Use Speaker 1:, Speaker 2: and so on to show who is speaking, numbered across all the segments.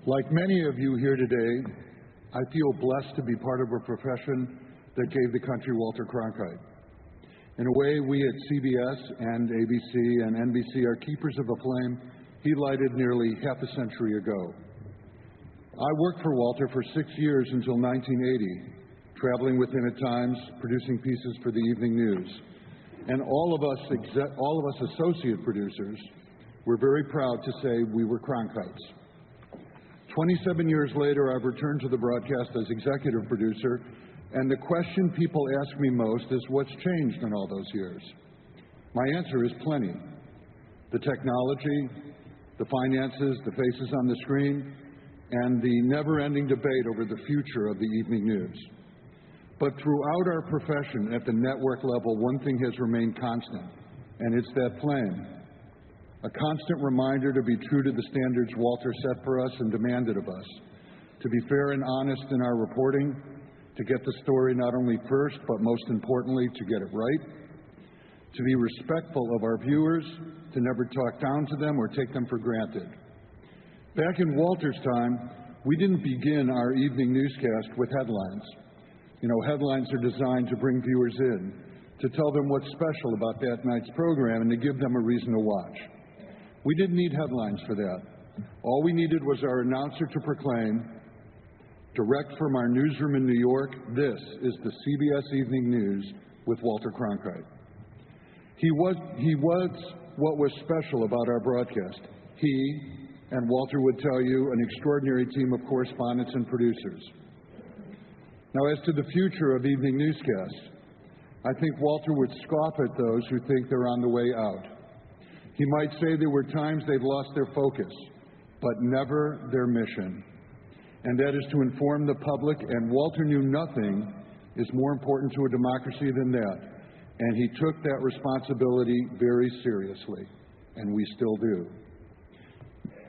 Speaker 1: Like many of you here today, I feel blessed to be part of a profession that gave the country Walter Cronkite. In a way, we at CBS and ABC and NBC are keepers of a flame he lighted nearly half a century ago. I worked for Walter for 6 years until 1980, traveling with him at times, producing pieces for the evening news. And all of us associate producers were very proud to say we were Cronkites. 27 years later, I've returned to the broadcast as executive producer, and the question people ask me most is what's changed in all those years? My answer is plenty. The technology, the finances, the faces on the screen, and the never-ending debate over the future of the evening news. But throughout our profession at the network level, one thing has remained constant, and it's that flame. A constant reminder to be true to the standards Walter set for us and demanded of us, to be fair and honest in our reporting, to get the story not only first, but most importantly, to get it right, to be respectful of our viewers, to never talk down to them or take them for granted. Back in Walter's time, we didn't begin our evening newscast with headlines. You know, headlines are designed to bring viewers in, to tell them what's special about that night's program and to give them a reason to watch. We didn't need headlines for that. All we needed was our announcer to proclaim, direct from our newsroom in New York, this is the CBS Evening News with Walter Cronkite. He was what was special about our broadcast. He, and Walter would tell you, an extraordinary team of correspondents and producers. Now, as to the future of evening newscasts, I think Walter would scoff at those who think they're on the way out. He might say there were times they've lost their focus, but never their mission. And that is to inform the public, and Walter knew nothing is more important to a democracy than that. And he took that responsibility very seriously, and we still do.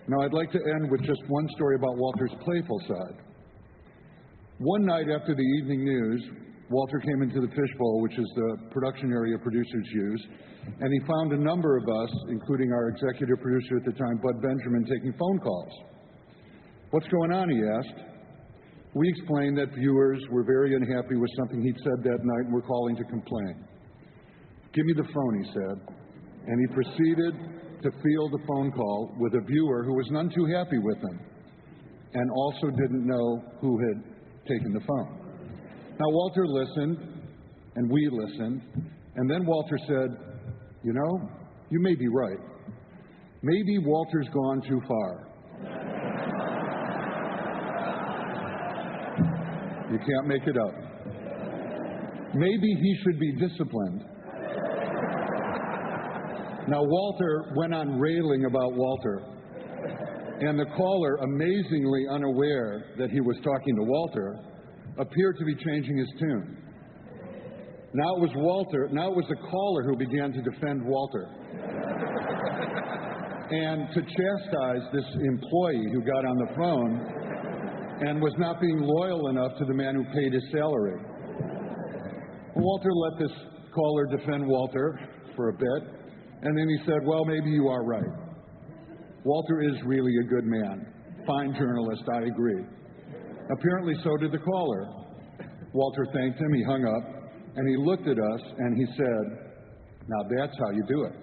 Speaker 1: Now, I'd like to end with just one story about Walter's playful side. One night after the evening news, Walter came into the fishbowl, which is the production area producers use, and he found a number of us, including our executive producer at the time, Bud Benjamin, taking phone calls. What's going on, he asked. We explained that viewers were very unhappy with something he'd said that night and were calling to complain. Give me the phone, he said, and he proceeded to field a phone call with a viewer who was none too happy with him and also didn't know who had taken the phone. Now, Walter listened, and we listened, and then Walter said, you know, you may be right. Maybe Walter's gone too far. You can't make it up. Maybe he should be disciplined. Now, Walter went on railing about Walter, and the caller, amazingly unaware that he was talking to Walter, appeared to be changing his tune. Now it was the caller who began to defend Walter and to chastise this employee who got on the phone and was not being loyal enough to the man who paid his salary. Walter let this caller defend Walter for a bit, and then he said, well, maybe you are right. Walter is really a good man. Fine journalist, I agree. Apparently, so did the caller. Walter thanked him, he hung up, and he looked at us, and he said, now that's how you do it.